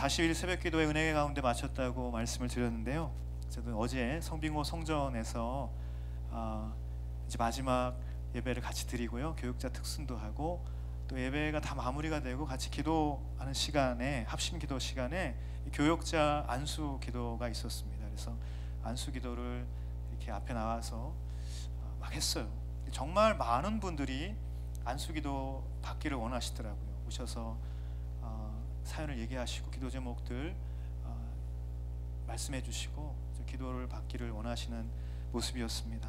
40일 새벽기도회 은혜 가운데 마쳤다고 말씀을 드렸는데요. 저도 어제 성빙호 성전에서 이제 마지막 예배를 같이 드리고요, 교육자 특순도 하고 또 예배가 다 마무리가 되고 같이 기도하는 시간에, 합심 기도 시간에 교육자 안수 기도가 있었습니다. 그래서 안수 기도를 이렇게 앞에 나와서 막 했어요. 정말 많은 분들이 안수 기도 받기를 원하시더라고요. 오셔서 사연을 얘기하시고 기도 제목들 말씀해 주시고 기도를 받기를 원하시는 모습이었습니다.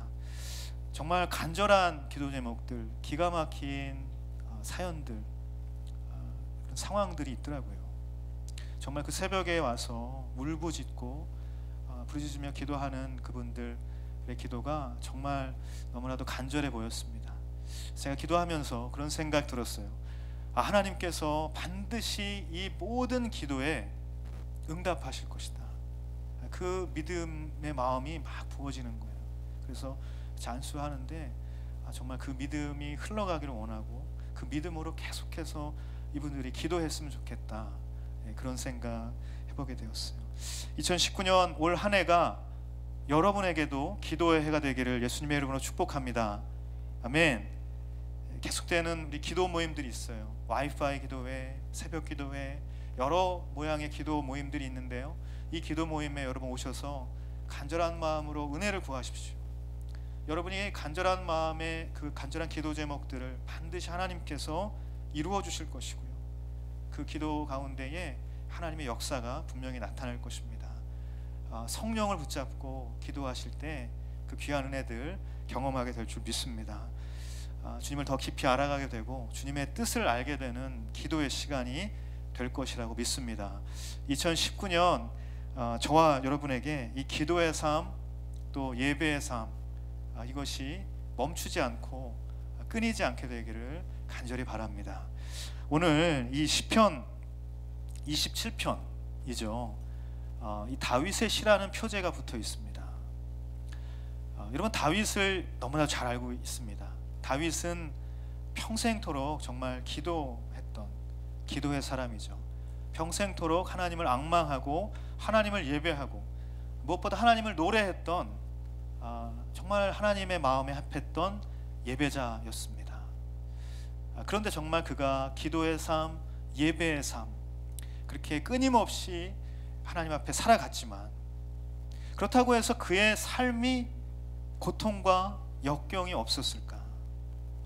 정말 간절한 기도 제목들, 기가 막힌 사연들, 그런 상황들이 있더라고요. 정말 그 새벽에 와서 울부짖고 부르짖으며 기도하는 그분들의 기도가 정말 너무나도 간절해 보였습니다. 제가 기도하면서 그런 생각 들었어요. 하나님께서 반드시 이 모든 기도에 응답하실 것이다. 그 믿음의 마음이 막 부어지는 거예요. 그래서 안수하는데 정말 그 믿음이 흘러가기를 원하고 그 믿음으로 계속해서 이분들이 기도했으면 좋겠다, 그런 생각 해보게 되었어요. 2019년 올 한 해가 여러분에게도 기도의 해가 되기를 예수님의 이름으로 축복합니다. 아멘. 계속되는 우리 기도 모임들이 있어요. 와이파이 기도회, 새벽 기도회, 여러 모양의 기도 모임들이 있는데요, 이 기도 모임에 여러분 오셔서 간절한 마음으로 은혜를 구하십시오. 여러분이 간절한 마음에 그 간절한 기도 제목들을 반드시 하나님께서 이루어 주실 것이고요, 그 기도 가운데에 하나님의 역사가 분명히 나타날 것입니다. 성령을 붙잡고 기도하실 때 그 귀한 은혜들 경험하게 될 줄 믿습니다. 주님을 더 깊이 알아가게 되고 주님의 뜻을 알게 되는 기도의 시간이 될 것이라고 믿습니다. 2019년 저와 여러분에게 이 기도의 삶, 또 예배의 삶, 이것이 멈추지 않고 끊이지 않게 되기를 간절히 바랍니다. 오늘 이 시편 27편이죠. 이 다윗의 시라는 표제가 붙어 있습니다. 여러분, 다윗을 너무나 잘 알고 있습니다. 다윗은 평생토록 정말 기도했던 기도의 사람이죠. 평생토록 하나님을 앙망하고 하나님을 예배하고 무엇보다 하나님을 노래했던 정말 하나님의 마음에 합했던 예배자였습니다. 그런데 정말 그가 기도의 삶, 예배의 삶, 그렇게 끊임없이 하나님 앞에 살아갔지만, 그렇다고 해서 그의 삶이 고통과 역경이 없었을까?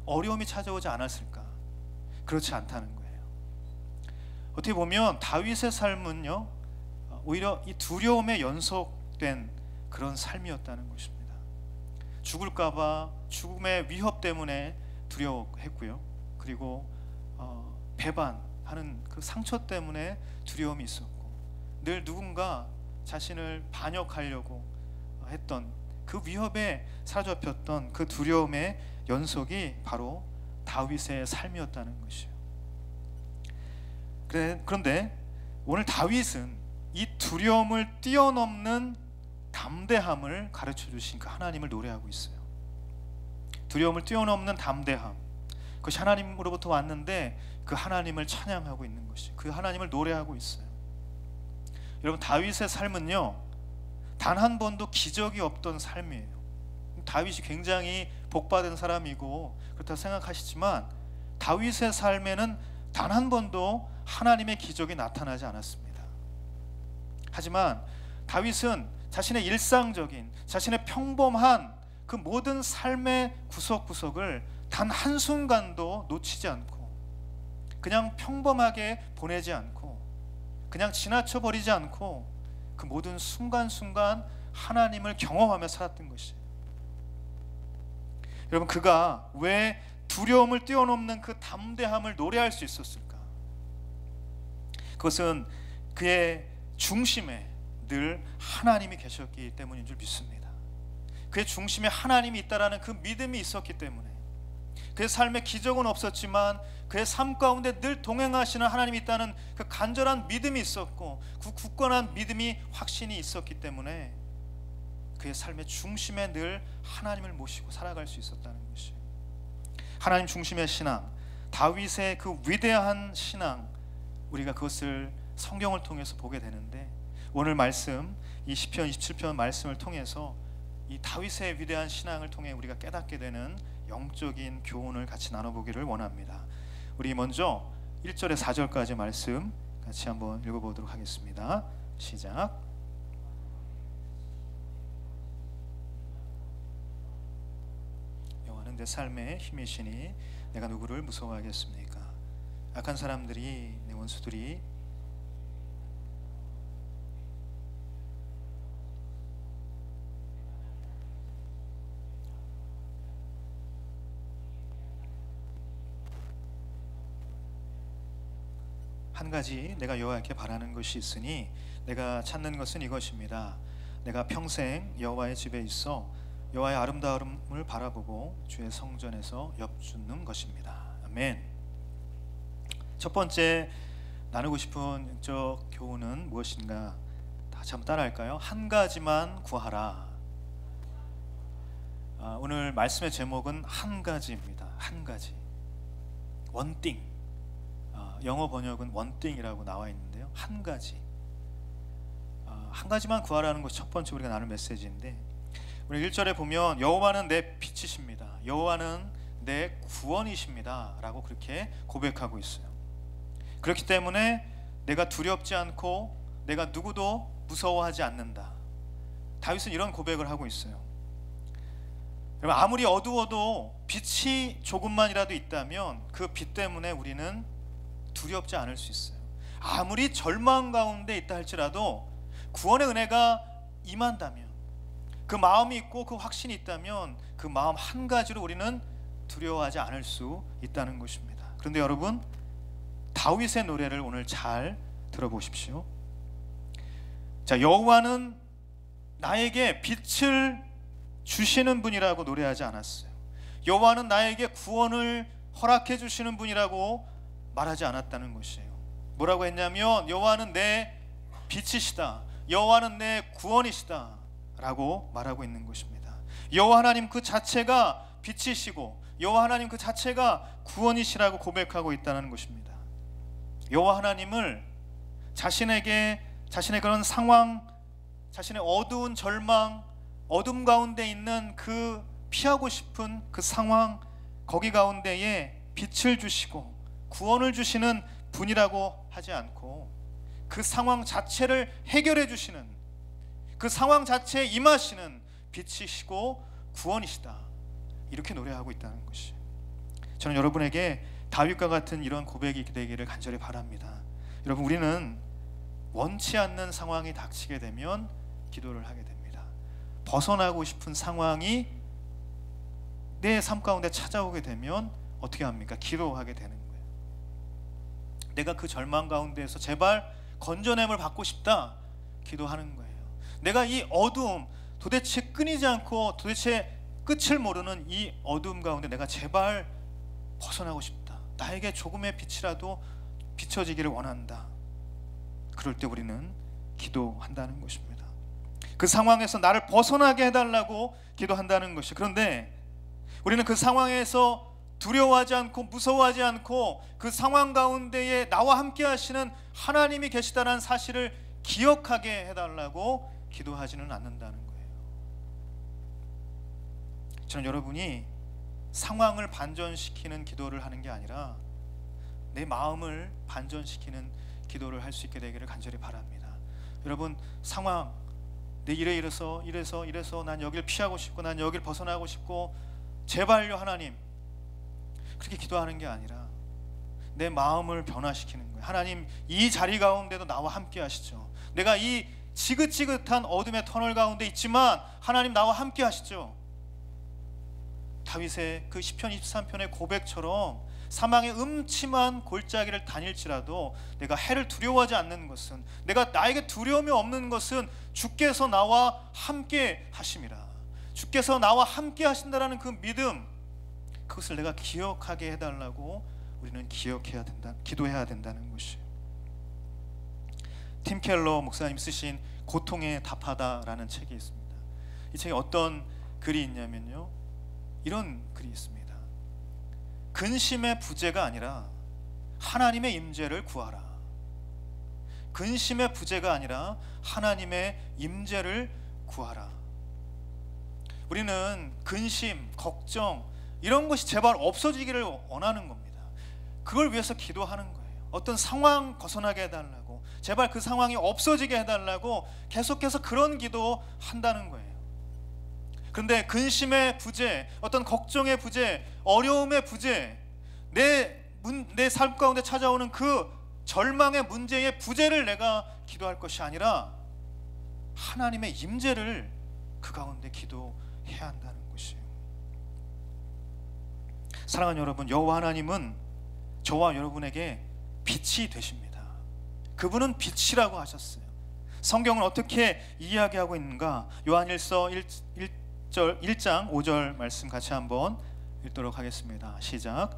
어려움이 찾아오지 않았을까? 그렇지 않다는 거예요. 어떻게 보면 다윗의 삶은요, 오히려 이 두려움에 연속된 그런 삶이었다는 것입니다. 죽을까봐 죽음의 위협 때문에 두려워했고요, 그리고 배반하는 그 상처 때문에 두려움이 있었고, 늘 누군가 자신을 반역하려고 했던 그 위협에 사로잡혔던 그 두려움의 연속이 바로 다윗의 삶이었다는 것이에요. 그런데 오늘 다윗은 이 두려움을 뛰어넘는 담대함을 가르쳐 주신 그 하나님을 노래하고 있어요. 두려움을 뛰어넘는 담대함, 그것이 하나님으로부터 왔는데 그 하나님을 찬양하고 있는 것이, 그 하나님을 노래하고 있어요. 여러분, 다윗의 삶은요, 단 한 번도 기적이 없던 삶이에요. 다윗이 굉장히 복받은 사람이고 그렇다고 생각하시지만, 다윗의 삶에는 단 한 번도 하나님의 기적이 나타나지 않았습니다. 하지만 다윗은 자신의 일상적인, 자신의 평범한 그 모든 삶의 구석구석을 단 한순간도 놓치지 않고, 그냥 평범하게 보내지 않고, 그냥 지나쳐 버리지 않고 그 모든 순간순간 하나님을 경험하며 살았던 것이에요. 여러분, 그가 왜 두려움을 뛰어넘는 그 담대함을 노래할 수 있었을까? 그것은 그의 중심에 늘 하나님이 계셨기 때문인 줄 믿습니다. 그의 중심에 하나님이 있다라는 그 믿음이 있었기 때문에, 그의 삶에 기적은 없었지만 그의 삶 가운데 늘 동행하시는 하나님이 있다는 그 간절한 믿음이 있었고, 그 굳건한 믿음이, 확신이 있었기 때문에 그의 삶의 중심에 늘 하나님을 모시고 살아갈 수 있었다는 것이에요. 하나님 중심의 신앙, 다윗의 그 위대한 신앙, 우리가 그것을 성경을 통해서 보게 되는데, 오늘 말씀 이 시편 27편 말씀을 통해서 이 다윗의 위대한 신앙을 통해 우리가 깨닫게 되는 영적인 교훈을 같이 나눠보기를 원합니다. 우리 먼저 1절에 4절까지 말씀 같이 한번 읽어보도록 하겠습니다. 시작. 여호와는 내 삶의 힘이시니 내가 누구를 무서워하겠습니까? 악한 사람들이, 내 원수들이 한 가지 내가 여호와께 바라는 것이 있으니 내가 찾는 것은 이것입니다. 내가 평생 여호와의 집에 있어 여호와의 아름다움을 바라보고 주의 성전에서 엽주는 것입니다. 아멘. 첫 번째 나누고 싶은 영적 교훈은 무엇인가? 다시 한번 따라할까요? 한 가지만 구하라. 오늘 말씀의 제목은 한 가지입니다. 한 가지. one thing. 영어 번역은 one thing이라고 나와 있는데요. 한 가지. 한 가지만 구하라는 것이 첫 번째 우리가 나눌 메시지인데, 우리 1절에 보면 여호와는 내 빛이십니다. 여호와는 내 구원이십니다. 라고 그렇게 고백하고 있어요. 그렇기 때문에 내가 두렵지 않고 내가 누구도 무서워하지 않는다. 다윗은 이런 고백을 하고 있어요. 여러분, 아무리 어두워도 빛이 조금만이라도 있다면 그 빛 때문에 우리는 두렵지 않을 수 있어요. 아무리 절망 가운데 있다 할지라도 구원의 은혜가 임한다면, 그 마음이 있고 그 확신이 있다면 그 마음 한 가지로 우리는 두려워하지 않을 수 있다는 것입니다. 그런데 여러분, 다윗의 노래를 오늘 잘 들어보십시오. 자, 여호와는 나에게 빛을 주시는 분이라고 노래하지 않았어요. 여호와는 나에게 구원을 허락해 주시는 분이라고 말하지 않았다는 것이에요. 뭐라고 했냐면 여호와는 내 빛이시다, 여호와는 내 구원이시다 라고 말하고 있는 것입니다. 여호와 하나님 그 자체가 빛이시고 여호와 하나님 그 자체가 구원이시라고 고백하고 있다는 것입니다. 여호와 하나님을 자신에게, 자신의 그런 상황, 자신의 어두운 절망, 어둠 가운데 있는 그 피하고 싶은 그 상황, 거기 가운데에 빛을 주시고 구원을 주시는 분이라고 하지 않고 그 상황 자체를 해결해 주시는, 그 상황 자체에 임하시는 빛이시고 구원이시다, 이렇게 노래하고 있다는 것이, 저는 여러분에게 다윗과 같은 이런 고백이 되기를 간절히 바랍니다. 여러분, 우리는 원치 않는 상황이 닥치게 되면 기도를 하게 됩니다. 벗어나고 싶은 상황이 내 삶 가운데 찾아오게 되면 어떻게 합니까? 기도하게 되는 거예요. 내가 그 절망 가운데에서 제발 건져냄을 받고 싶다, 기도하는 거예요. 내가 이 어두움, 도대체 끊이지 않고 도대체 끝을 모르는 이 어두움 가운데 내가 제발 벗어나고 싶다, 나에게 조금의 빛이라도 비춰지기를 원한다. 그럴 때 우리는 기도한다는 것입니다. 그 상황에서 나를 벗어나게 해달라고 기도한다는 것이, 그런데 우리는 그 상황에서 두려워하지 않고 무서워하지 않고 그 상황 가운데에 나와 함께 하시는 하나님이 계시다는 사실을 기억하게 해달라고 기도하지는 않는다는 거예요. 저는 여러분이 상황을 반전시키는 기도를 하는 게 아니라 내 마음을 반전시키는 기도를 할 수 있게 되기를 간절히 바랍니다. 여러분, 상황, 내 이래서 난 여길 피하고 싶고 난 여길 벗어나고 싶고 제발요 하나님, 그렇게 기도하는 게 아니라 내 마음을 변화시키는 거예요. 하나님, 이 자리 가운데도 나와 함께 하시죠. 내가 이 지긋지긋한 어둠의 터널 가운데 있지만 하나님 나와 함께 하시죠. 다윗의 그 시편 23편의 고백처럼 사망의 음침한 골짜기를 다닐지라도 내가 해를 두려워하지 않는 것은, 내가 나에게 두려움이 없는 것은 주께서 나와 함께 하심이라. 주께서 나와 함께 하신다라는 그 믿음, 그것을 내가 기억하게 해달라고 우리는 기억해야 된다, 기도해야 된다는 것이에요. 팀 켈러 목사님 쓰신 고통에 답하다라는 책이 있습니다. 이 책에 어떤 글이 있냐면요, 이런 글이 있습니다. 근심의 부재가 아니라 하나님의 임재를 구하라. 근심의 부재가 아니라 하나님의 임재를 구하라. 우리는 근심, 걱정 이런 것이 제발 없어지기를 원하는 겁니다. 그걸 위해서 기도하는 거예요. 어떤 상황 벗어나게 해달라고, 제발 그 상황이 없어지게 해달라고 계속해서 그런 기도 한다는 거예요. 그런데 근심의 부재, 어떤 걱정의 부재, 어려움의 부재, 내 삶 가운데 찾아오는 그 절망의 문제의 부재를 내가 기도할 것이 아니라 하나님의 임재를 그 가운데 기도해야 한다는 것이에요. 사랑하는 여러분, 여호와 하나님은 저와 여러분에게 빛이 되십니다. 그분은 빛이라고 하셨어요. 성경은 어떻게 이야기하고 있는가? 요한일서 1장 5절 말씀 같이 한번 읽도록 하겠습니다. 시작.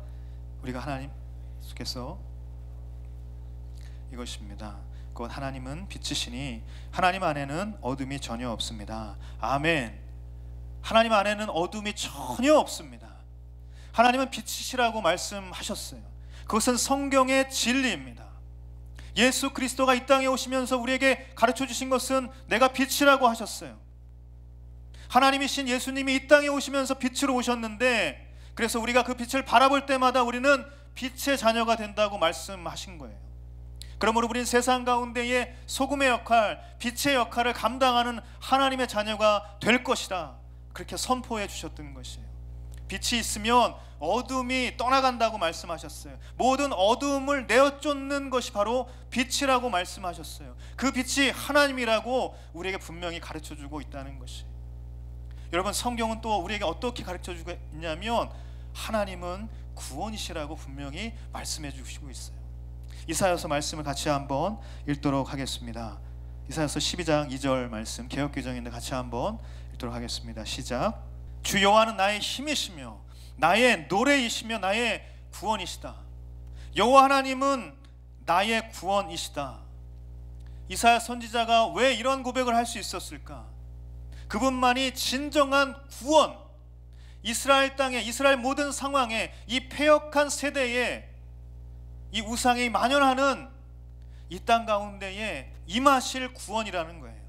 우리가 하나님께서 이것입니다. 곧 하나님은 빛이시니 하나님 안에는 어둠이 전혀 없습니다. 아멘. 하나님 안에는 어둠이 전혀 없습니다. 하나님은 빛이시라고 말씀하셨어요. 그것은 성경의 진리입니다. 예수 그리스도가 이 땅에 오시면서 우리에게 가르쳐 주신 것은 내가 빛이라고 하셨어요. 하나님이신 예수님이 이 땅에 오시면서 빛으로 오셨는데, 그래서 우리가 그 빛을 바라볼 때마다 우리는 빛의 자녀가 된다고 말씀하신 거예요. 그러므로 우리는 세상 가운데의 소금의 역할, 빛의 역할을 감당하는 하나님의 자녀가 될 것이다, 그렇게 선포해 주셨던 것이에요. 빛이 있으면 어둠이 떠나간다고 말씀하셨어요. 모든 어둠을 내어쫓는 것이 바로 빛이라고 말씀하셨어요. 그 빛이 하나님이라고 우리에게 분명히 가르쳐주고 있다는 것이에요. 여러분, 성경은 또 우리에게 어떻게 가르쳐주고 있냐면 하나님은 구원이시라고 분명히 말씀해 주시고 있어요. 이사야서 말씀을 같이 한번 읽도록 하겠습니다. 이사야서 12장 2절 말씀, 개역개정인데 같이 한번 읽도록 하겠습니다. 시작. 주 여호와는 나의 힘이시며 나의 노래이시며 나의 구원이시다. 여호와 하나님은 나의 구원이시다. 이사야 선지자가 왜 이런 고백을 할 수 있었을까? 그분만이 진정한 구원, 이스라엘 땅에, 이스라엘 모든 상황에, 이 패역한 세대에 이 우상이 만연하는 이 땅 가운데에 임하실 구원이라는 거예요.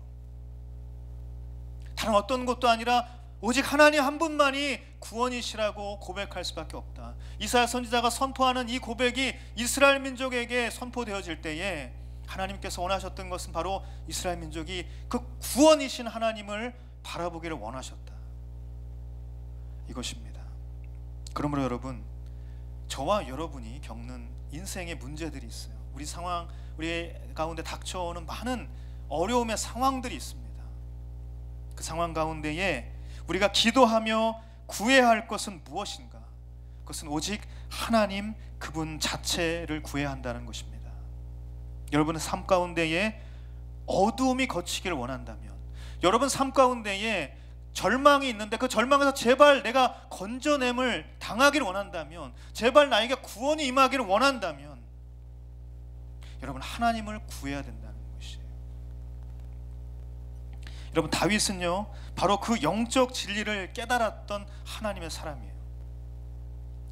다른 어떤 것도 아니라 오직 하나님 한 분만이 구원이시라고 고백할 수밖에 없다. 이사야 선지자가 선포하는 이 고백이 이스라엘 민족에게 선포되어질 때에 하나님께서 원하셨던 것은 바로 이스라엘 민족이 그 구원이신 하나님을 바라보기를 원하셨다, 이것입니다. 그러므로 여러분, 저와 여러분이 겪는 인생의 문제들이 있어요. 우리 상황, 우리 가운데 닥쳐오는 많은 어려움의 상황들이 있습니다. 그 상황 가운데에 우리가 기도하며 구해야 할 것은 무엇인가? 그것은 오직 하나님 그분 자체를 구해야 한다는 것입니다. 여러분의 삶 가운데에 어두움이 걷히기를 원한다면, 여러분 삶 가운데에 절망이 있는데 그 절망에서 제발 내가 건져냄을 당하기를 원한다면, 제발 나에게 구원이 임하기를 원한다면 여러분 하나님을 구해야 된다는 것이에요. 여러분, 다윗은요 바로 그 영적 진리를 깨달았던 하나님의 사람이에요.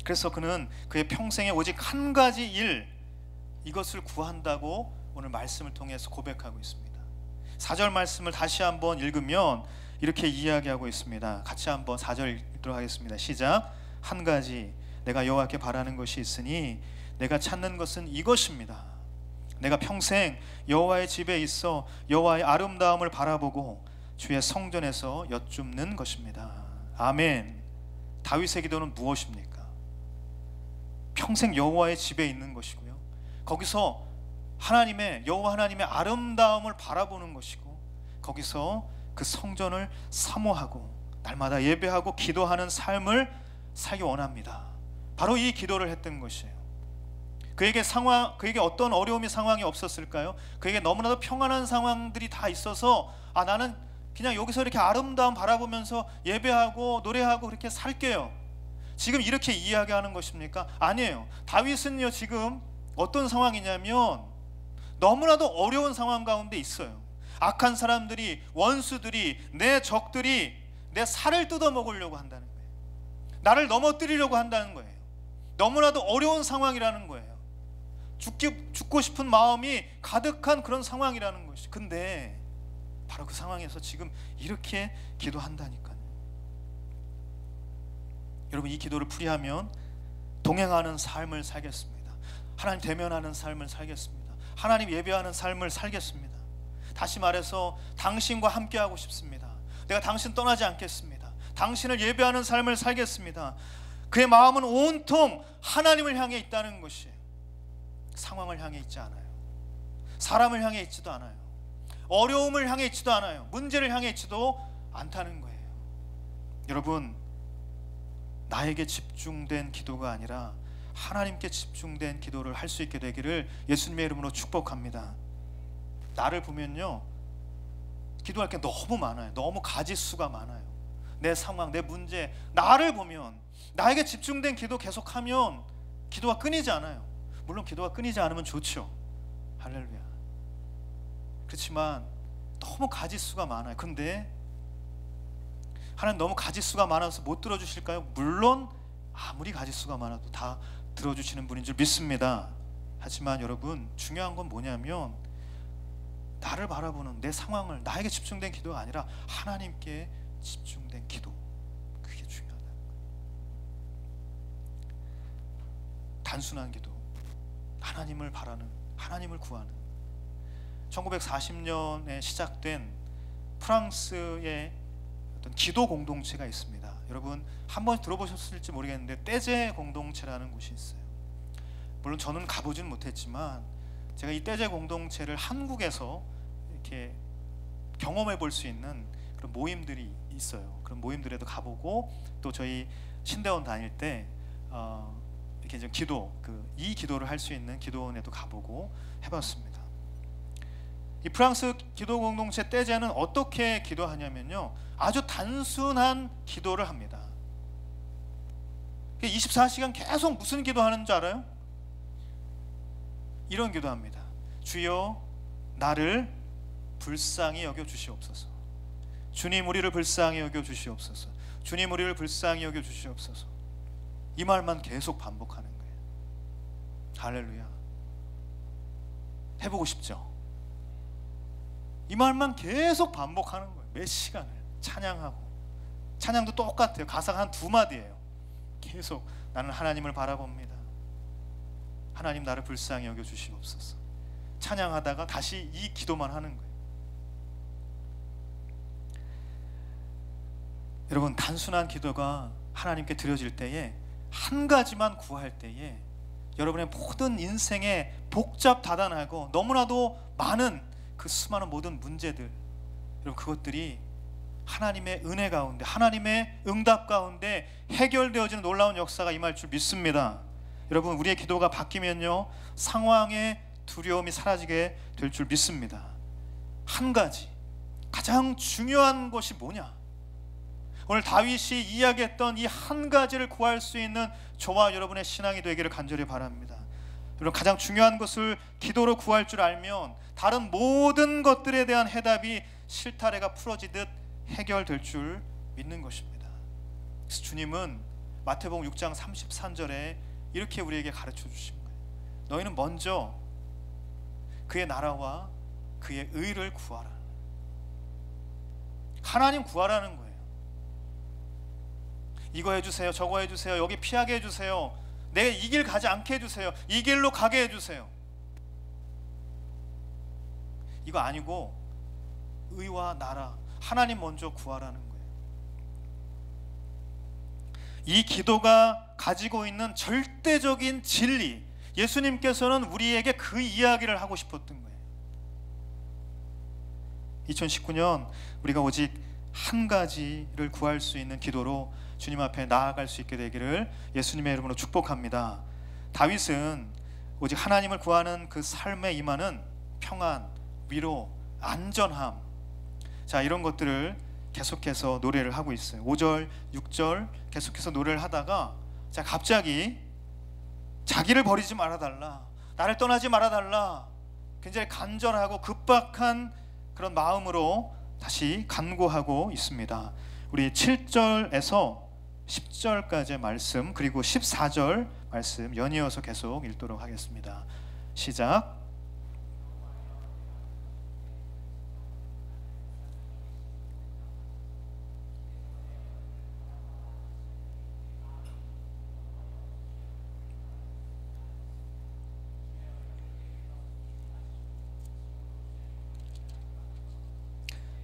그래서 그는 그의 평생에 오직 한 가지 일, 이것을 구한다고 오늘 말씀을 통해서 고백하고 있습니다. 4절 말씀을 다시 한번 읽으면 이렇게 이야기하고 있습니다. 같이 한번 4절 읽도록 하겠습니다. 시작. 한 가지 내가 여호와께 바라는 것이 있으니 내가 찾는 것은 이것입니다. 내가 평생 여호와의 집에 있어 여호와의 아름다움을 바라보고 주의 성전에서 여쭙는 것입니다. 아멘. 다윗의 기도는 무엇입니까? 평생 여호와의 집에 있는 것이고요, 거기서 하나님의, 여호와 하나님의 아름다움을 바라보는 것이고, 거기서 그 성전을 사모하고 날마다 예배하고 기도하는 삶을 살기 원합니다. 바로 이 기도를 했던 것이에요. 그에게 어떤 어려움이 상황이 없었을까요? 그에게 너무나도 평안한 상황들이 다 있어서 나는 그냥 여기서 이렇게 아름다움 바라보면서 예배하고 노래하고 그렇게 살게요, 지금 이렇게 이야기하는 것입니까? 아니에요. 다윗은요 지금 어떤 상황이냐면 너무나도 어려운 상황 가운데 있어요. 악한 사람들이, 원수들이, 내 적들이 내 살을 뜯어먹으려고 한다는 거예요. 나를 넘어뜨리려고 한다는 거예요. 너무나도 어려운 상황이라는 거예요. 죽고 싶은 마음이 가득한 그런 상황이라는 것이. 근데 바로 그 상황에서 지금 이렇게 기도한다니까요. 여러분, 이 기도를 풀이하면 동행하는 삶을 살겠습니다. 하나님 대면하는 삶을 살겠습니다. 하나님 예배하는 삶을 살겠습니다. 다시 말해서 당신과 함께하고 싶습니다. 내가 당신 떠나지 않겠습니다. 당신을 예배하는 삶을 살겠습니다. 그의 마음은 온통 하나님을 향해 있다는 것이, 상황을 향해 있지 않아요. 사람을 향해 있지도 않아요. 어려움을 향해 있지도 않아요. 문제를 향해 있지도 않다는 거예요. 여러분, 나에게 집중된 기도가 아니라 하나님께 집중된 기도를 할 수 있게 되기를 예수님의 이름으로 축복합니다. 나를 보면요, 기도할 게 너무 많아요. 너무 가지수가 많아요. 내 상황, 내 문제, 나를 보면, 나에게 집중된 기도 계속하면 기도가 끊이지 않아요. 물론 기도가 끊이지 않으면 좋죠. 할렐루야. 그렇지만 너무 가지수가 많아요. 근데 하나님 너무 가지수가 많아서 못 들어주실까요? 물론 아무리 가지수가 많아도 다 들어주시는 분인 줄 믿습니다. 하지만 여러분, 중요한 건 뭐냐면 나를 바라보는 내 상황을, 나에게 집중된 기도가 아니라 하나님께 집중된 기도, 그게 중요하다. 단순한 기도, 하나님을 바라는, 하나님을 구하는. 1940년에 시작된 프랑스의 어떤 기도 공동체가 있습니다. 여러분 한 번 들어보셨을지 모르겠는데 떼제 공동체라는 곳이 있어요. 물론 저는 가보진 못했지만 제가 이 떼제 공동체를 한국에서 이렇게 경험해 볼 수 있는 그런 모임들이 있어요. 그런 모임들에도 가보고, 또 저희 신대원 다닐 때 이렇게 이제 이 기도를 할 수 있는 기도원에도 가보고 해봤습니다. 이 프랑스 기도 공동체 떼제는 어떻게 기도하냐면요, 아주 단순한 기도를 합니다. 24시간 계속 무슨 기도하는 줄 알아요? 이런 기도합니다. 주여 나를 불쌍히 여겨 주시옵소서. 주님 우리를 불쌍히 여겨 주시옵소서. 주님 우리를 불쌍히 여겨 주시옵소서. 이 말만 계속 반복하는 거예요. 할렐루야. 해보고 싶죠? 이 말만 계속 반복하는 거예요. 몇 시간을 찬양하고. 찬양도 똑같아요. 가사가 한 2마디예요. 계속 나는 하나님을 바라봅니다. 하나님 나를 불쌍히 여겨 주시옵소서. 찬양하다가 다시 이 기도만 하는 거예요. 여러분, 단순한 기도가 하나님께 드려질 때에, 한 가지만 구할 때에 여러분의 모든 인생의 복잡다단하고 너무나도 많은 그 수많은 모든 문제들, 여러분 그것들이 하나님의 은혜 가운데, 하나님의 응답 가운데 해결되어지는 놀라운 역사가 임할 줄 믿습니다. 여러분, 우리의 기도가 바뀌면요, 상황의 두려움이 사라지게 될 줄 믿습니다. 한 가지, 가장 중요한 것이 뭐냐? 오늘 다윗이 이야기했던 이 한 가지를 구할 수 있는 저와 여러분의 신앙이 되기를 간절히 바랍니다. 여러분, 가장 중요한 것을 기도로 구할 줄 알면 다른 모든 것들에 대한 해답이 실타래가 풀어지듯 해결될 줄 믿는 것입니다. 그래서 주님은 마태복음 6장 33절에 이렇게 우리에게 가르쳐 주신 거예요. 너희는 먼저 그의 나라와 그의 의를 구하라. 하나님 구하라는 거예요. 이거 해주세요, 저거 해주세요, 여기 피하게 해주세요, 내 이 길 가지 않게 해주세요, 이 길로 가게 해주세요. 이거 아니고 의와 나라, 하나님 먼저 구하라는 거예요. 이 기도가 가지고 있는 절대적인 진리, 예수님께서는 우리에게 그 이야기를 하고 싶었던 거예요. 2019년 우리가 오직 한 가지를 구할 수 있는 기도로 주님 앞에 나아갈 수 있게 되기를 예수님의 이름으로 축복합니다. 다윗은 오직 하나님을 구하는 그 삶에 임하는 평안, 위로, 안전함, 자, 이런 것들을 계속해서 노래를 하고 있어요. 5절, 6절 계속해서 노래를 하다가, 자, 갑자기 자기를 버리지 말아달라, 나를 떠나지 말아달라, 굉장히 간절하고 급박한 그런 마음으로 다시 간구하고 있습니다. 우리 7절에서 10절까지의 말씀, 그리고 14절 말씀 연이어서 계속 읽도록 하겠습니다. 시작.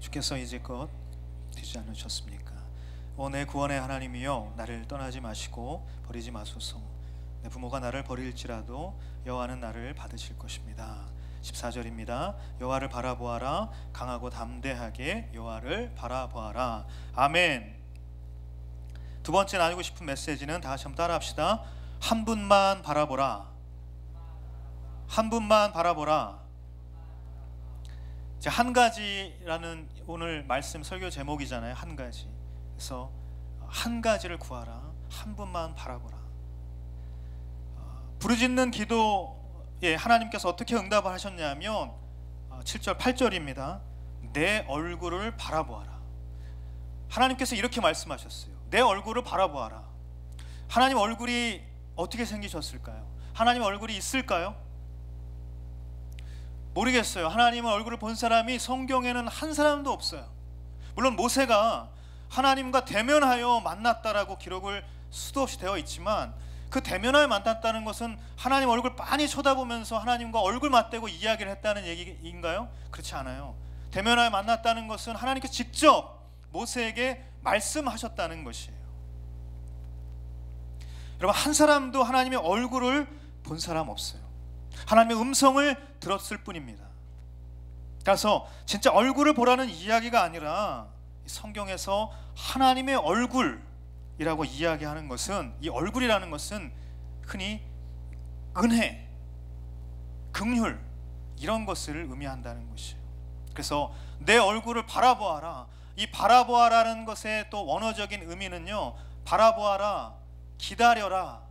주께서 이제껏 되지 않으셨습니까? 내 구원의 하나님이여, 나를 떠나지 마시고 버리지 마소서. 내 부모가 나를 버릴지라도 여호와는 나를 받으실 것입니다. 14절입니다. 여호와를 바라보아라. 강하고 담대하게 여호와를 바라보아라. 아멘. 두 번째 나누고 싶은 메시지는 다 같이 한번 따라합시다. 한 분만 바라보라. 한 분만 바라보라. 한 가지라는 오늘 말씀 설교 제목이잖아요. 한 가지. 그래서 한 가지를 구하라. 한 분만 바라보라. 부르짖는 기도에 하나님께서 어떻게 응답을 하셨냐면 7절 8절입니다. 내 얼굴을 바라보아라. 하나님께서 이렇게 말씀하셨어요. 내 얼굴을 바라보아라. 하나님 얼굴이 어떻게 생기셨을까요? 하나님 얼굴이 있을까요? 모르겠어요. 하나님의 얼굴을 본 사람이 성경에는 한 사람도 없어요. 물론 모세가 하나님과 대면하여 만났다라고 기록을 수도 없이 되어 있지만, 그 대면하여 만났다는 것은 하나님 얼굴 빤히 쳐다보면서 하나님과 얼굴 맞대고 이야기를 했다는 얘기인가요? 그렇지 않아요. 대면하여 만났다는 것은 하나님께서 직접 모세에게 말씀하셨다는 것이에요. 여러분, 한 사람도 하나님의 얼굴을 본 사람 없어요. 하나님의 음성을 들었을 뿐입니다. 그래서 진짜 얼굴을 보라는 이야기가 아니라 성경에서 하나님의 얼굴이라고 이야기하는 것은, 이 얼굴이라는 것은 흔히 은혜, 긍휼 이런 것을 의미한다는 것이에요. 그래서 내 얼굴을 바라보아라. 이 바라보아라는 것의 또 원어적인 의미는요, 바라보아라, 기다려라,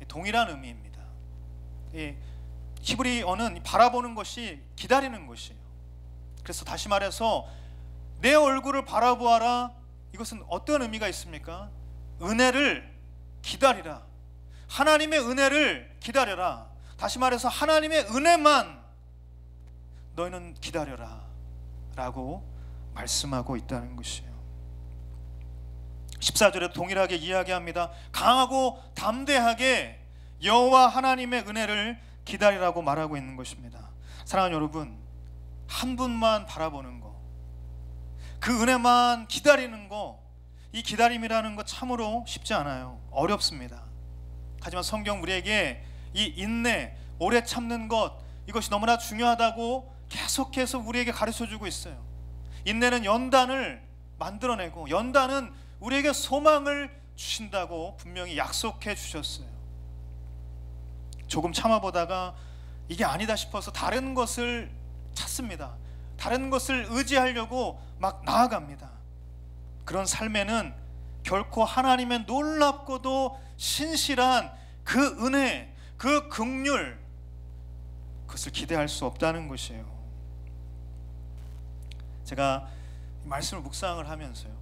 동일한 의미입니다. 이 히브리어는 바라보는 것이 기다리는 것이에요. 그래서 다시 말해서 내 얼굴을 바라보아라, 이것은 어떤 의미가 있습니까? 은혜를 기다리라. 하나님의 은혜를 기다려라. 다시 말해서 하나님의 은혜만 너희는 기다려라 라고 말씀하고 있다는 것이에요. 14절에 동일하게 이야기합니다. 강하고 담대하게 여호와 하나님의 은혜를 기다리라고 말하고 있는 것입니다. 사랑하는 여러분, 한 분만 바라보는 거, 그 은혜만 기다리는 거, 이 기다림이라는 거 참으로 쉽지 않아요. 어렵습니다. 하지만 성경 우리에게 이 인내, 오래 참는 것, 이것이 너무나 중요하다고 계속해서 우리에게 가르쳐주고 있어요. 인내는 연단을 만들어내고, 연단은 우리에게 소망을 주신다고 분명히 약속해 주셨어요. 조금 참아보다가 이게 아니다 싶어서 다른 것을 찾습니다. 다른 것을 의지하려고 막 나아갑니다. 그런 삶에는 결코 하나님의 놀랍고도 신실한 그 은혜, 그 긍휼, 그것을 기대할 수 없다는 것이에요. 제가 말씀을 묵상을 하면서요,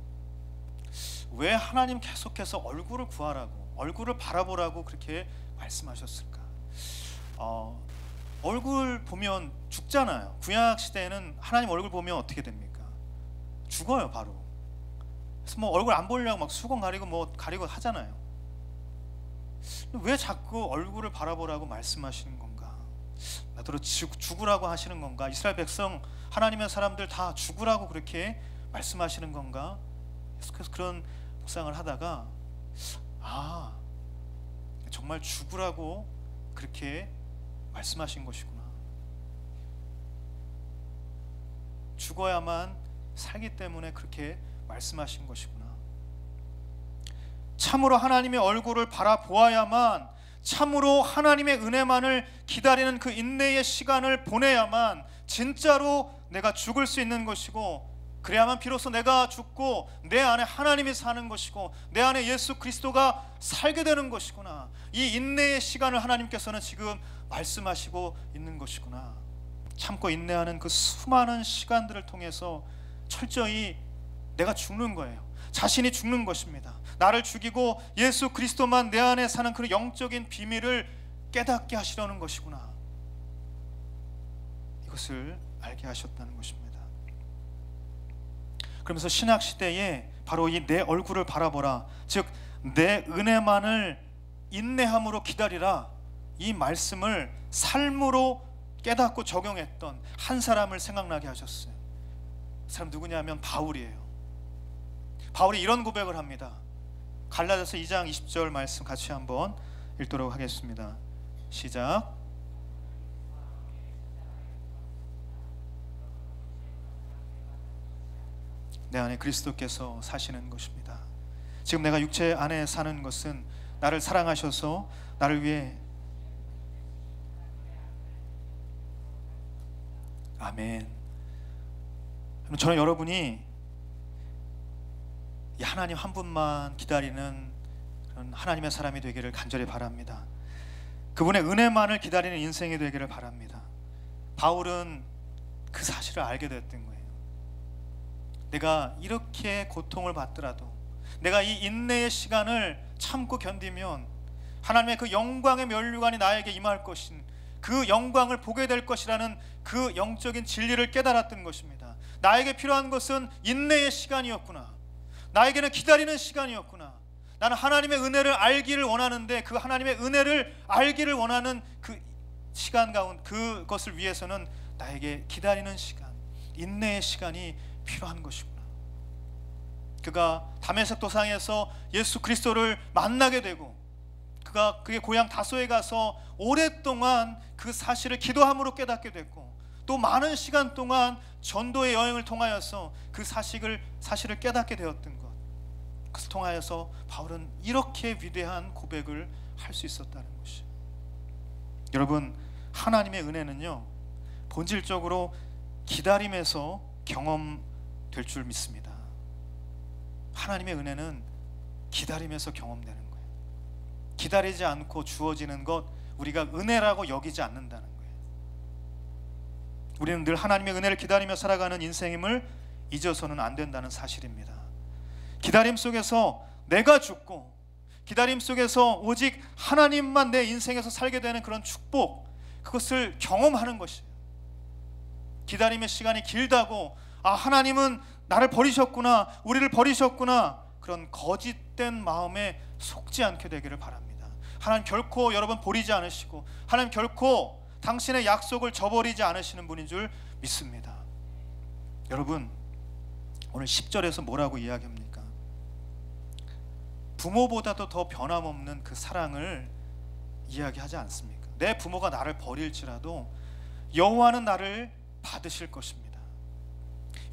왜 하나님 계속해서 얼굴을 구하라고, 얼굴을 바라보라고 그렇게 말씀하셨을까? 얼굴 보면 죽잖아요. 구약 시대에는 하나님 얼굴 보면 어떻게 됩니까? 죽어요, 바로. 그래서 뭐 얼굴 안 보려고 막 수건 가리고 뭐 가리고 하잖아요. 왜 자꾸 얼굴을 바라보라고 말씀하시는 건가? 나더러 죽으라고 하시는 건가? 이스라엘 백성, 하나님의 사람들 다 죽으라고 그렇게 말씀하시는 건가? 계속해서 그런 묵상을 하다가, 정말 죽으라고 그렇게 말씀하신 것이구나. 죽어야만 살기 때문에 그렇게 말씀하신 것이구나. 참으로 하나님의 얼굴을 바라보아야만, 참으로 하나님의 은혜만을 기다리는 그 인내의 시간을 보내야만 진짜로 내가 죽을 수 있는 것이고, 그래야만 비로소 내가 죽고 내 안에 하나님이 사는 것이고 내 안에 예수 그리스도가 살게 되는 것이구나. 이 인내의 시간을 하나님께서는 지금 말씀하시고 있는 것이구나. 참고 인내하는 그 수많은 시간들을 통해서 철저히 내가 죽는 거예요. 자신이 죽는 것입니다. 나를 죽이고 예수 그리스도만 내 안에 사는 그 영적인 비밀을 깨닫게 하시려는 것이구나. 이것을 알게 하셨다는 것입니다. 그러면서 신약 시대에 바로 이 내 얼굴을 바라보라, 즉 내 은혜만을 인내함으로 기다리라, 이 말씀을 삶으로 깨닫고 적용했던 한 사람을 생각나게 하셨어요. 그 사람 누구냐면 바울이에요. 바울이 이런 고백을 합니다. 갈라디아서 2장 20절 말씀 같이 한번 읽도록 하겠습니다. 시작. 내 안에 그리스도께서 사시는 것입니다. 지금 내가 육체 안에 사는 것은 나를 사랑하셔서 나를 위해, 아멘. 저는 여러분이 이 하나님 한 분만 기다리는 그런 하나님의 사람이 되기를 간절히 바랍니다. 그분의 은혜만을 기다리는 인생이 되기를 바랍니다. 바울은 그 사실을 알게 됐던 거예요. 내가 이렇게 고통을 받더라도, 내가 이 인내의 시간을 참고 견디면 하나님의 그 영광의 면류관이 나에게 임할 것인, 그 영광을 보게 될 것이라는 그 영적인 진리를 깨달았던 것입니다. 나에게 필요한 것은 인내의 시간이었구나, 나에게는 기다리는 시간이었구나. 나는 하나님의 은혜를 알기를 원하는데 그 하나님의 은혜를 알기를 원하는 그 시간 가운데, 그것을 위해서는 나에게 기다리는 시간, 인내의 시간이 필요한 것이구나. 그가 다메섹 도상에서 예수 그리스도를 만나게 되고, 그가 그의 고향 다소에 가서 오랫동안 그 사실을 기도함으로 깨닫게 됐고, 또 많은 시간 동안 전도의 여행을 통하여서 그 사실을 깨닫게 되었던 것, 그것을 통하여서 바울은 이렇게 위대한 고백을 할 수 있었다는 것이에요. 여러분, 하나님의 은혜는요, 본질적으로 기다림에서 경험될 줄 믿습니다. 하나님의 은혜는 기다림에서 경험되는 거예요. 기다리지 않고 주어지는 것, 우리가 은혜라고 여기지 않는다는 거예요. 우리는 늘 하나님의 은혜를 기다리며 살아가는 인생임을 잊어서는 안 된다는 사실입니다. 기다림 속에서 내가 죽고, 기다림 속에서 오직 하나님만 내 인생에서 살게 되는 그런 축복, 그것을 경험하는 것이에요. 기다림의 시간이 길다고 하나님은 나를 버리셨구나, 우리를 버리셨구나, 그런 거짓된 마음에 속지 않게 되기를 바랍니다. 하나님 결코 여러분 버리지 않으시고, 하나님 결코 당신의 약속을 저버리지 않으시는 분인 줄 믿습니다. 여러분, 오늘 10절에서 뭐라고 이야기합니까? 부모보다도 더 변함없는 그 사랑을 이야기하지 않습니까? 내 부모가 나를 버릴지라도 여호와는 나를 받으실 것입니다.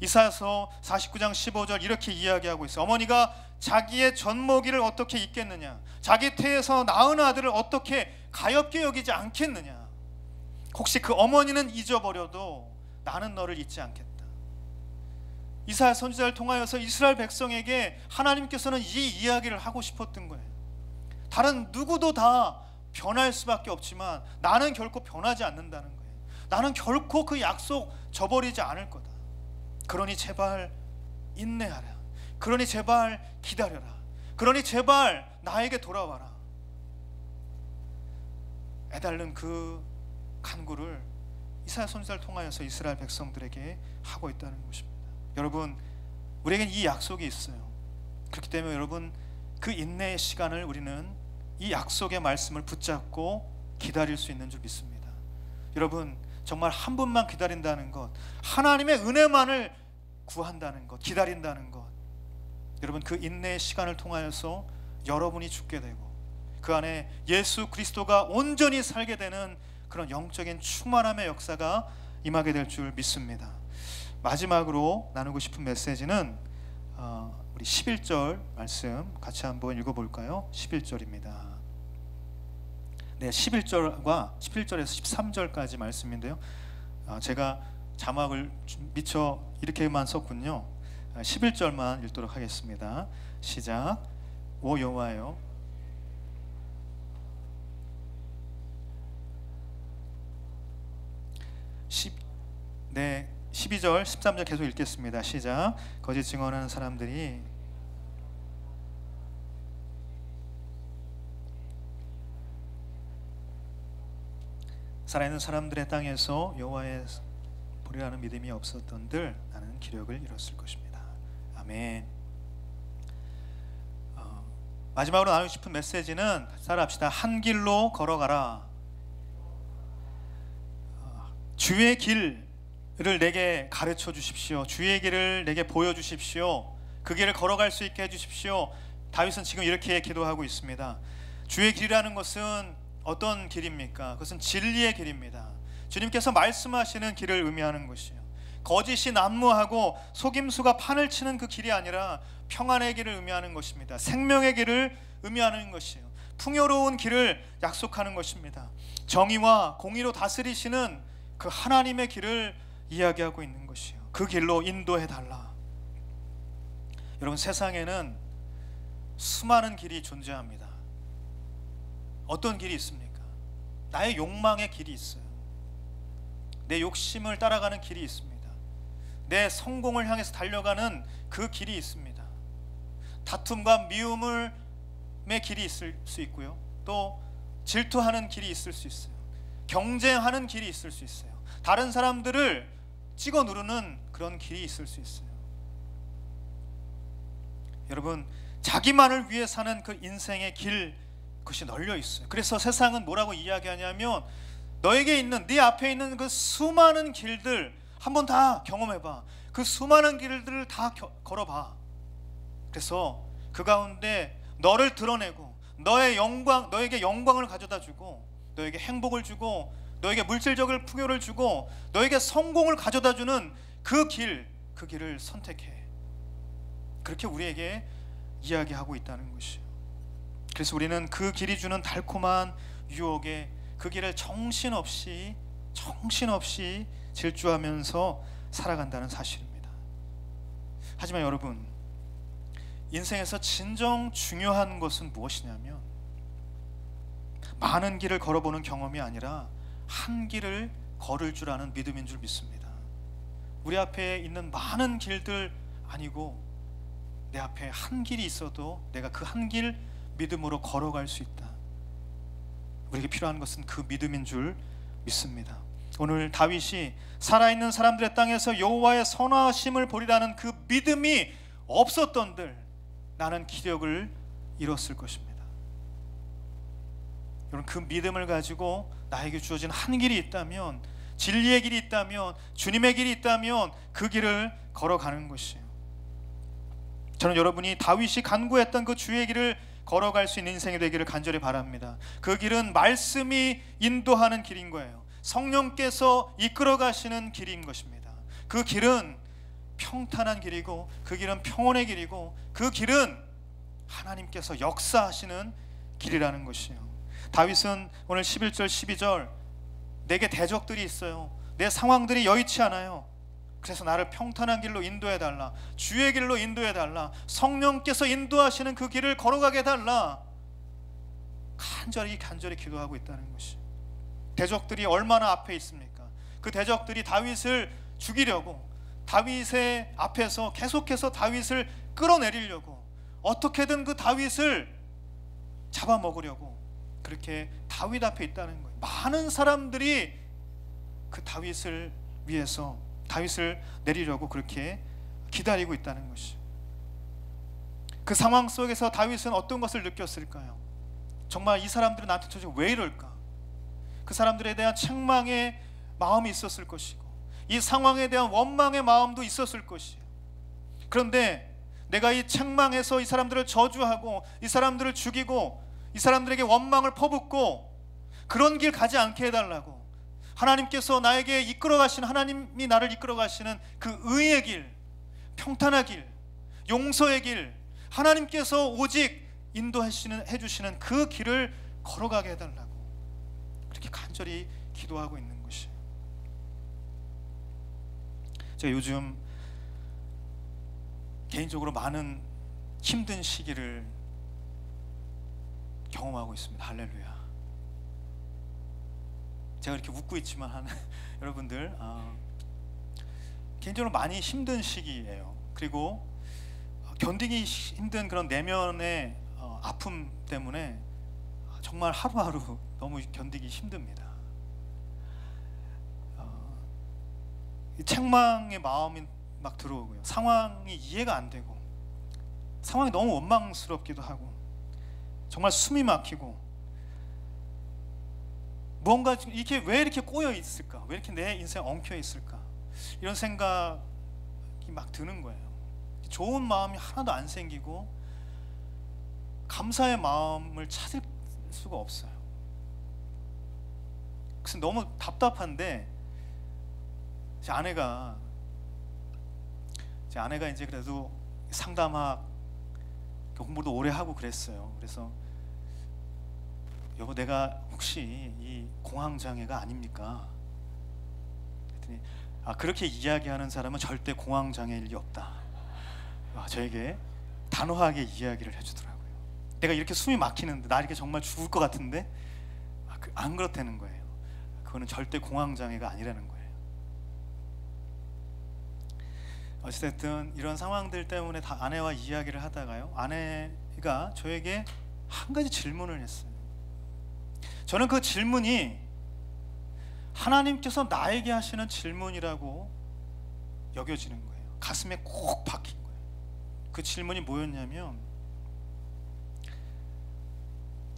이사야서 49장 15절 이렇게 이야기하고 있어요. 어머니가 자기의 젖먹이를 어떻게 잊겠느냐, 자기 태에서 낳은 아들을 어떻게 가엾게 여기지 않겠느냐. 혹시 그 어머니는 잊어버려도 나는 너를 잊지 않겠다. 이사야 선지자를 통하여서 이스라엘 백성에게 하나님께서는 이 이야기를 하고 싶었던 거예요. 다른 누구도 다 변할 수밖에 없지만 나는 결코 변하지 않는다는 거예요. 나는 결코 그 약속 저버리지 않을 거다. 그러니 제발 인내하라. 그러니 제발 기다려라. 그러니 제발 나에게 돌아와라. 애달른 그 간구를 이사야 선지자를 통하여서 이스라엘 백성들에게 하고 있다는 것입니다. 여러분, 우리에겐 이 약속이 있어요. 그렇기 때문에 여러분, 그 인내의 시간을 우리는 이 약속의 말씀을 붙잡고 기다릴 수 있는 줄 믿습니다. 여러분, 정말 한 분만 기다린다는 것, 하나님의 은혜만을 구한다는 것, 기다린다는 것, 여러분 그 인내의 시간을 통하여서 여러분이 죽게 되고 그 안에 예수 그리스도가 온전히 살게 되는 그런 영적인 충만함의 역사가 임하게 될 줄 믿습니다. 마지막으로 나누고 싶은 메시지는 우리 11절 말씀 같이 한번 읽어볼까요? 11절입니다. 네, 11절과 11절에서 13절까지 말씀인데요, 제가 자막을 미처 이렇게만 썼군요. 11절만 읽도록 하겠습니다. 시작. 오 여호와여, 네, 12절 13절 계속 읽겠습니다. 시작. 거짓 증언하는 사람들이 살아있는 사람들의 땅에서 여호와의 보리라는 믿음이 없었던들 나는 기력을 잃었을 것입니다. 아멘. 마지막으로 나누고 싶은 메시지는 따라합시다. 한 길로 걸어가라. 주의 길을 내게 가르쳐 주십시오. 주의 길을 내게 보여주십시오. 그 길을 걸어갈 수 있게 해주십시오. 다윗은 지금 이렇게 기도하고 있습니다. 주의 길이라는 것은 어떤 길입니까? 그것은 진리의 길입니다. 주님께서 말씀하시는 길을 의미하는 것이에요. 거짓이 난무하고 속임수가 판을 치는 그 길이 아니라 평안의 길을 의미하는 것입니다. 생명의 길을 의미하는 것이에요. 풍요로운 길을 약속하는 것입니다. 정의와 공의로 다스리시는 그 하나님의 길을 이야기하고 있는 것이에요. 그 길로 인도해 달라. 여러분, 세상에는 수많은 길이 존재합니다. 어떤 길이 있습니까? 나의 욕망의 길이 있어요. 내 욕심을 따라가는 길이 있습니다. 내 성공을 향해서 달려가는 그 길이 있습니다. 다툼과 미움의 길이 있을 수 있고요. 또 질투하는 길이 있을 수 있어요. 경쟁하는 길이 있을 수 있어요. 다른 사람들을 찍어 누르는 그런 길이 있을 수 있어요. 여러분, 자기만을 위해 사는 그 인생의 길, 그것이 널려 있어요. 그래서 세상은 뭐라고 이야기하냐면 너에게 있는, 네 앞에 있는 그 수많은 길들 한번 다 경험해봐. 그 수많은 길들을 다 걸어봐. 그래서 그 가운데 너를 드러내고 너에게 영광을 가져다 주고 너에게 행복을 주고 너에게 물질적인 풍요를 주고 너에게 성공을 가져다 주는 그 길을 선택해. 그렇게 우리에게 이야기하고 있다는 것이에요. 그래서 우리는 그 길이 주는 달콤한 유혹에 그 길을 정신없이 질주하면서 살아간다는 사실입니다. 하지만 여러분, 인생에서 진정 중요한 것은 무엇이냐면 많은 길을 걸어보는 경험이 아니라 한 길을 걸을 줄 아는 믿음인 줄 믿습니다. 우리 앞에 있는 많은 길들 아니고 내 앞에 한 길이 있어도 내가 그 한 길 믿음으로 걸어갈 수 있다. 우리에게 필요한 것은 그 믿음인 줄 믿습니다. 오늘 다윗이 살아있는 사람들의 땅에서 여호와의 선하심을 보리라는 그 믿음이 없었던들 나는 기력을 잃었을 것입니다. 여러분, 그 믿음을 가지고 나에게 주어진 한 길이 있다면, 진리의 길이 있다면, 주님의 길이 있다면 그 길을 걸어가는 것이에요. 저는 여러분이 다윗이 간구했던 그 주의 길을 걸어갈 수 있는 인생이 되기를 간절히 바랍니다. 그 길은 말씀이 인도하는 길인 거예요. 성령께서 이끌어 가시는 길인 것입니다. 그 길은 평탄한 길이고 그 길은 평온의 길이고 그 길은 하나님께서 역사하시는 길이라는 것이에요. 다윗은 오늘 11절 12절 내게 대적들이 있어요. 내 상황들이 여의치 않아요. 그래서 나를 평탄한 길로 인도해달라. 주의 길로 인도해달라. 성령께서 인도하시는 그 길을 걸어가게 해달라. 간절히 기도하고 있다는 것이. 대적들이 얼마나 앞에 있습니까? 그 대적들이 다윗을 죽이려고, 다윗의 앞에서 계속해서 다윗을 끌어내리려고, 어떻게든 그 다윗을 잡아먹으려고 그렇게 다윗 앞에 있다는 거예요. 많은 사람들이 그 다윗을 위해서 다윗을 내리려고 그렇게 기다리고 있다는 것이죠. 그 상황 속에서 다윗은 어떤 것을 느꼈을까요? 정말 이 사람들은 나한테 도대체 왜 이럴까? 그 사람들에 대한 책망의 마음이 있었을 것이고 이 상황에 대한 원망의 마음도 있었을 것이에요. 그런데 내가 이 책망해서 이 사람들을 저주하고 이 사람들을 죽이고 이 사람들에게 원망을 퍼붓고 그런 길 가지 않게 해달라고, 하나님께서 나에게 이끌어 가시는, 하나님이 나를 이끌어 가시는 그 의의 길, 평탄한 길, 용서의 길, 하나님께서 오직 인도해 주시는 그 길을 걸어가게 해달라고 그렇게 간절히 기도하고 있는 것이에요. 제가 요즘 개인적으로 많은 힘든 시기를 경험하고 있습니다. 할렐루야. 제가 이렇게 웃고 있지만 여러분들 개인적으로 많이 힘든 시기예요. 그리고 견디기 힘든 그런 내면의 아픔 때문에 정말 하루하루 너무 견디기 힘듭니다. 책망의 마음이 막 들어오고요. 상황이 이해가 안 되고, 상황이 너무 원망스럽기도 하고, 정말 숨이 막히고, 뭔가 이렇게 왜 이렇게 꼬여 있을까? 왜 이렇게 내 인생 엉켜 있을까? 이런 생각이 막 드는 거예요. 좋은 마음이 하나도 안 생기고 감사의 마음을 찾을 수가 없어요. 그래서 너무 답답한데 제 아내가 이제 그래도 상담학 공부도 오래 하고 그랬어요. 그래서 여보, 내가 혹시 이 공황장애가 아닙니까? 그랬더니 그렇게 이야기하는 사람은 절대 공황장애일 리 없다. 저에게 단호하게 이야기를 해주더라고요. 내가 이렇게 숨이 막히는데, 나 이렇게 정말 죽을 것 같은데 안 그렇다는 거예요. 그거는 절대 공황장애가 아니라는 거예요. 어쨌든 이런 상황들 때문에 다 아내와 이야기를 하다가요, 아내가 저에게 한 가지 질문을 했어요. 저는 그 질문이 하나님께서 나에게 하시는 질문이라고 여겨지는 거예요. 가슴에 꼭 박힌 거예요. 그 질문이 뭐였냐면,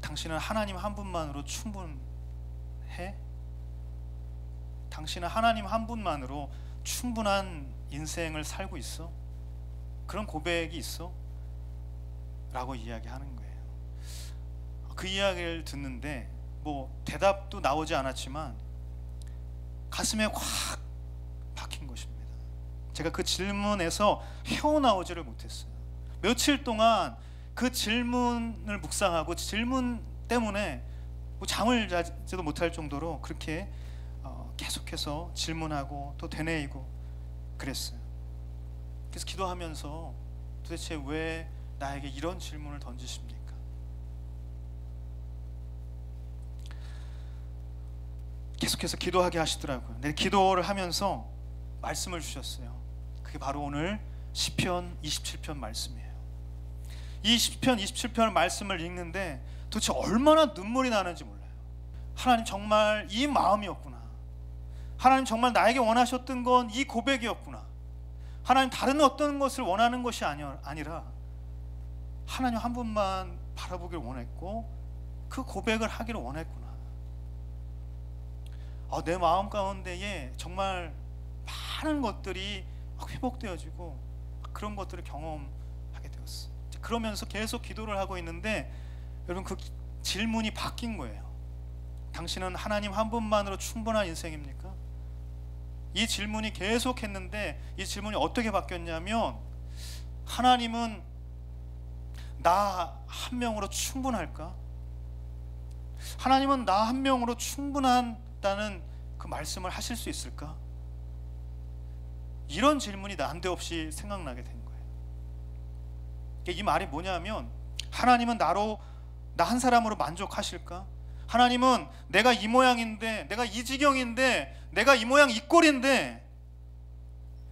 당신은 하나님 한 분만으로 충분해? 당신은 하나님 한 분만으로 충분한 인생을 살고 있어? 그런 고백이 있어? 라고 이야기하는 거예요. 그 이야기를 듣는데 뭐 대답도 나오지 않았지만 가슴에 확 박힌 것입니다. 제가 그 질문에서 헤어나오지를 못했어요. 며칠 동안 그 질문을 묵상하고 질문 때문에 뭐 잠을 자지도 못할 정도로 그렇게 계속해서 질문하고 또 되뇌이고 그랬어요. 그래서 기도하면서 도대체 왜 나에게 이런 질문을 던지십니까? 계속해서 기도하게 하시더라고요. 내 기도를 하면서 말씀을 주셨어요. 그게 바로 오늘 시편 27편 말씀이에요. 이 시편 27편 말씀을 읽는데 도대체 얼마나 눈물이 나는지 몰라요. 하나님, 정말 이 마음이었구나. 하나님, 정말 나에게 원하셨던 건 이 고백이었구나. 하나님, 다른 어떤 것을 원하는 것이 아니라 하나님 한 분만 바라보기를 원했고 그 고백을 하기를 원했구나. 내 마음 가운데에 정말 많은 것들이 회복되어지고 그런 것들을 경험하게 되었어요. 그러면서 계속 기도를 하고 있는데 여러분, 그 질문이 바뀐 거예요. 당신은 하나님 한 분만으로 충분한 인생입니까? 이 질문이 계속 했는데 이 질문이 어떻게 바뀌었냐면, 하나님은 나 한 명으로 충분할까? 하나님은 나 한 명으로 충분하다는 그 말씀을 하실 수 있을까? 이런 질문이 난데없이 생각나게 된 거예요. 이 말이 뭐냐면, 하나님은 나 한 사람으로 만족하실까? 하나님은 내가 이 모양인데, 내가 이 지경인데, 내가 이 모양 이 꼴인데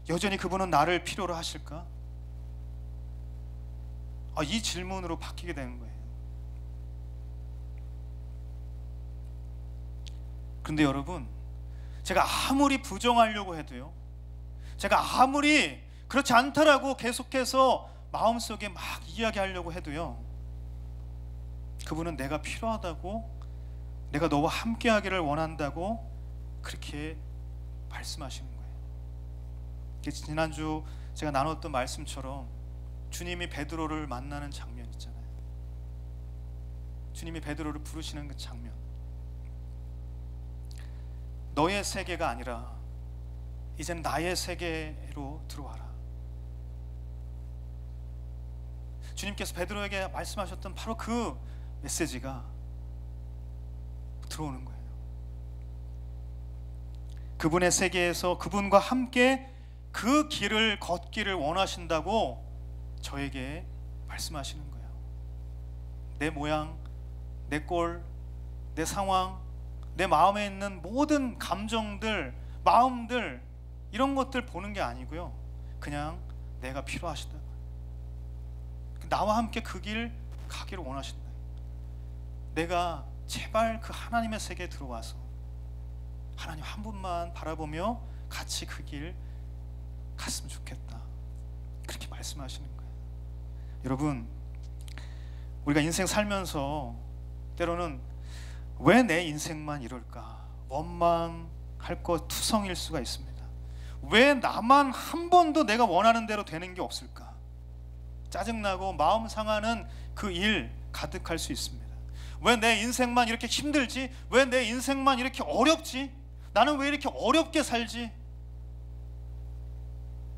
여전히 그분은 나를 필요로 하실까? 이 질문으로 바뀌게 되는 거예요. 근데 여러분, 제가 아무리 부정하려고 해도요, 제가 아무리 그렇지 않다라고 계속해서 마음속에 막 이야기하려고 해도요, 그분은 내가 필요하다고, 내가 너와 함께 하기를 원한다고 그렇게 말씀하시는 거예요. 지난주 제가 나눴던 말씀처럼 주님이 베드로를 만나는 장면 있잖아요. 주님이 베드로를 부르시는 그 장면. 너의 세계가 아니라 이젠 나의 세계로 들어와라. 주님께서 베드로에게 말씀하셨던 바로 그 메시지가 들어오는 거예요. 그분의 세계에서 그분과 함께 그 길을 걷기를 원하신다고 저에게 말씀하시는 거예요. 내 모양, 내 꼴, 내 상황, 내 마음에 있는 모든 감정들, 마음들, 이런 것들 보는 게 아니고요, 그냥 내가 필요하시다. 나와 함께 그 길 가기를 원하신다. 내가 제발 그 하나님의 세계에 들어와서 하나님 한 분만 바라보며 같이 그 길 갔으면 좋겠다. 그렇게 말씀하시는 거예요. 여러분, 우리가 인생 살면서 때로는 왜 내 인생만 이럴까 원망할 것 투성일 수가 있습니다. 왜 나만 한 번도 내가 원하는 대로 되는 게 없을까? 짜증나고 마음 상하는 그 일 가득할 수 있습니다. 왜 내 인생만 이렇게 힘들지? 왜 내 인생만 이렇게 어렵지? 나는 왜 이렇게 어렵게 살지?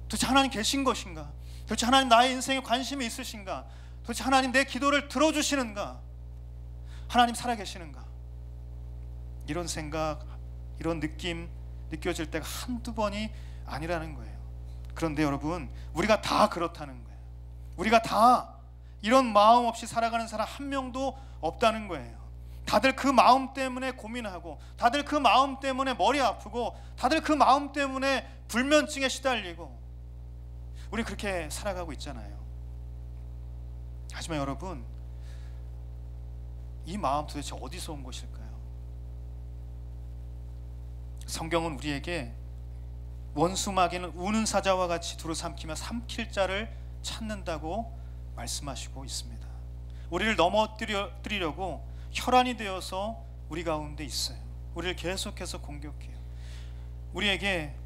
도대체 하나님 계신 것인가? 도대체 하나님 나의 인생에 관심이 있으신가? 도대체 하나님 내 기도를 들어주시는가? 하나님 살아계시는가? 이런 생각, 이런 느낌 느껴질 때가 한두 번이 아니라는 거예요. 그런데 여러분, 우리가 다 그렇다는 거예요. 우리가 다 이런 마음 없이 살아가는 사람 한 명도 없다는 거예요. 다들 그 마음 때문에 고민하고, 다들 그 마음 때문에 머리 아프고, 다들 그 마음 때문에 불면증에 시달리고, 우리 그렇게 살아가고 있잖아요. 하지만 여러분, 이 마음 도대체 어디서 온 것일까요? 성경은 우리에게 원수 마귀는 우는 사자와 같이 두루 삼키며 삼킬 자를 찾는다고 말씀하시고 있습니다. 우리를 넘어뜨리려고 혈안이 되어서 우리 가운데 있어요. 우리를 계속해서 공격해요. 우리에게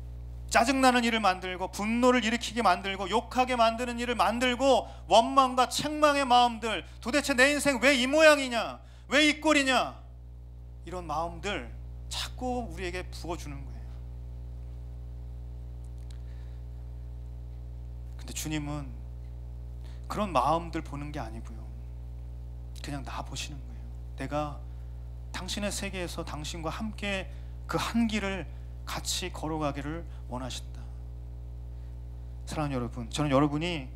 짜증나는 일을 만들고, 분노를 일으키게 만들고, 욕하게 만드는 일을 만들고, 원망과 책망의 마음들, 도대체 내 인생 왜 이 모양이냐, 왜 이 꼴이냐, 이런 마음들 자꾸 우리에게 부어주는 거예요. 근데 주님은 그런 마음들 보는 게 아니고요, 그냥 나 보시는 거예요. 내가 당신의 세계에서 당신과 함께 그 한 길을 같이 걸어가기를 원하신다. 사랑하는 여러분, 저는 여러분이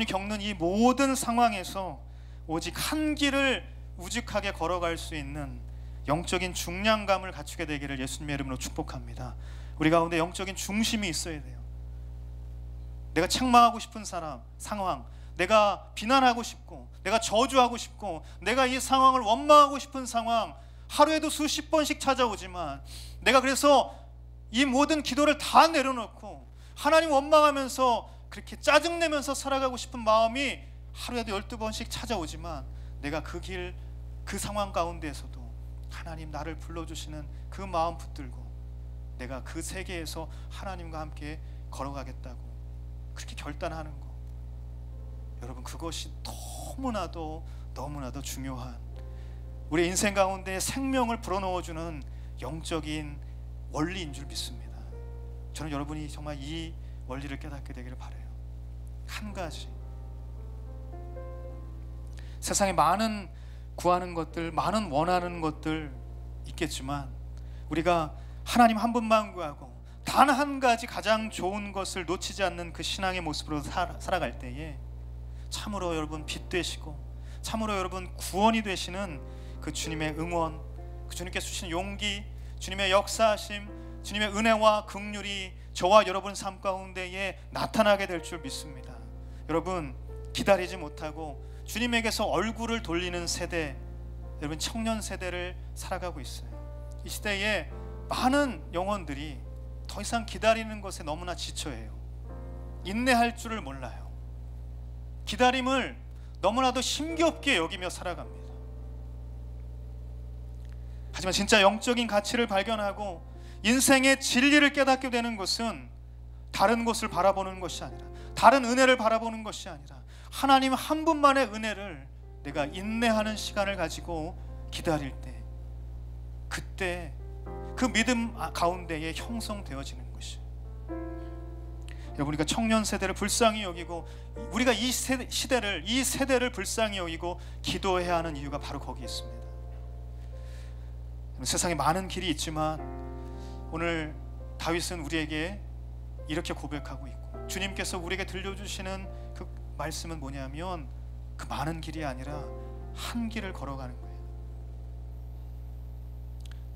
겪는 이 모든 상황에서 오직 한 길을 우직하게 걸어갈 수 있는 영적인 중량감을 갖추게 되기를 예수님의 이름으로 축복합니다. 우리 가운데 영적인 중심이 있어야 돼요. 내가 책망하고 싶은 상황, 내가 비난하고 싶고, 내가 저주하고 싶고, 내가 이 상황을 원망하고 싶은 상황, 하루에도 수십 번씩 찾아오지만, 내가 그래서 이 모든 기도를 다 내려놓고 하나님 원망하면서 그렇게 짜증내면서 살아가고 싶은 마음이 하루에도 12번씩 찾아오지만, 내가 그 길, 그 상황 가운데에서도 하나님 나를 불러주시는 그 마음 붙들고 내가 그 세계에서 하나님과 함께 걸어가겠다고 그렇게 결단하는 거, 여러분, 그것이 너무나도 중요한, 우리 인생 가운데 생명을 불어넣어주는 영적인 원리인 줄 믿습니다. 저는 여러분이 정말 이 원리를 깨닫게 되기를 바라요. 한 가지, 세상에 많은 구하는 것들, 많은 원하는 것들 있겠지만, 우리가 하나님 한 분만 구하고 단 한 가지 가장 좋은 것을 놓치지 않는 그 신앙의 모습으로 살아갈 때에 참으로 여러분 빛 되시고, 참으로 여러분 구원이 되시는 그 주님의 응원, 그 주님께서 주시는 용기, 주님의 역사하심, 주님의 은혜와 긍휼이 저와 여러분 삶 가운데에 나타나게 될 줄 믿습니다. 여러분, 기다리지 못하고 주님에게서 얼굴을 돌리는 세대, 여러분 청년 세대를 살아가고 있어요. 이 시대에 많은 영혼들이 더 이상 기다리는 것에 너무나 지쳐해요. 인내할 줄을 몰라요. 기다림을 너무나도 힘겹게 여기며 살아갑니다. 하지만 진짜 영적인 가치를 발견하고 인생의 진리를 깨닫게 되는 것은 다른 것을 바라보는 것이 아니라, 다른 은혜를 바라보는 것이 아니라, 하나님 한 분만의 은혜를 내가 인내하는 시간을 가지고 기다릴 때, 그때 그 믿음 가운데에 형성되어지는 것이, 여러분, 우리가 청년 세대를 불쌍히 여기고, 우리가 이 세대를 불쌍히 여기고 기도해야 하는 이유가 바로 거기에 있습니다. 세상에 많은 길이 있지만 오늘 다윗은 우리에게 이렇게 고백하고 있고, 주님께서 우리에게 들려주시는 그 말씀은 뭐냐면, 그 많은 길이 아니라 한 길을 걸어가는 거예요.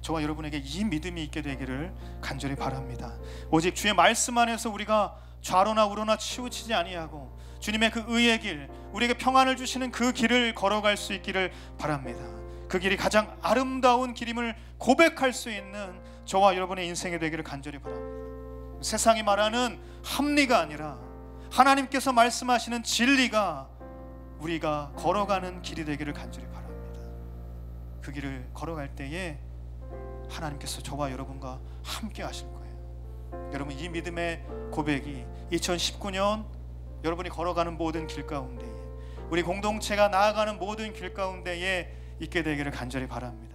저와 여러분에게 이 믿음이 있게 되기를 간절히 바랍니다. 오직 주의 말씀 안에서 우리가 좌로나 우로나 치우치지 아니하고 주님의 그 의의 길, 우리에게 평안을 주시는 그 길을 걸어갈 수 있기를 바랍니다. 그 길이 가장 아름다운 길임을 고백할 수 있는 저와 여러분의 인생이 되기를 간절히 바랍니다. 세상이 말하는 합리가 아니라 하나님께서 말씀하시는 진리가 우리가 걸어가는 길이 되기를 간절히 바랍니다. 그 길을 걸어갈 때에 하나님께서 저와 여러분과 함께 하실 거예요. 여러분, 이 믿음의 고백이 2019년 여러분이 걸어가는 모든 길 가운데에, 우리 공동체가 나아가는 모든 길 가운데에 있게 되기를 간절히 바랍니다.